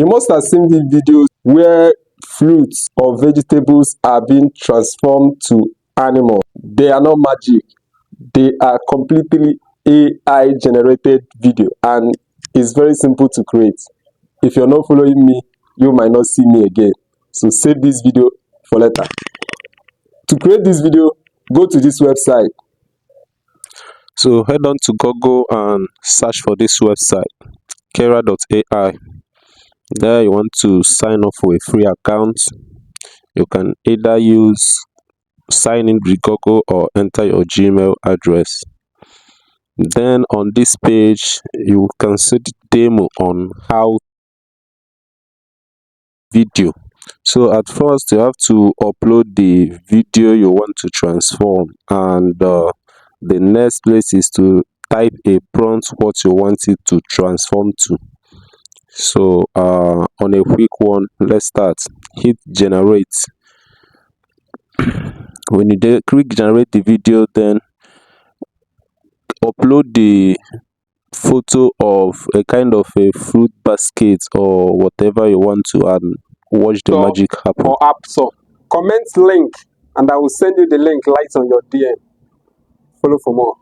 You must have seen the videos where fruits or vegetables are being transformed to animals. They are not magic. They are completely AI generated video, and it's very simple to create. If you're not following me, you might not see me again. So save this video for later. To create this video, go to this website. So head on to Google and search for this website, kera.ai. There you want to sign up for a free account. You can either use sign in with Google or enter your Gmail address. Then on this page you can see the demo on how video. So at first you have to upload the video you want to transform, and the next place is to type a prompt what you want it to transform to. So on a quick one, let's start. Hit generate. When you click generate the video, then upload the photo of a kind of a fruit basket or whatever you want to add. Watch the magic happen. Or app store. Comment link and I will send you the link right on your DM. Follow for more.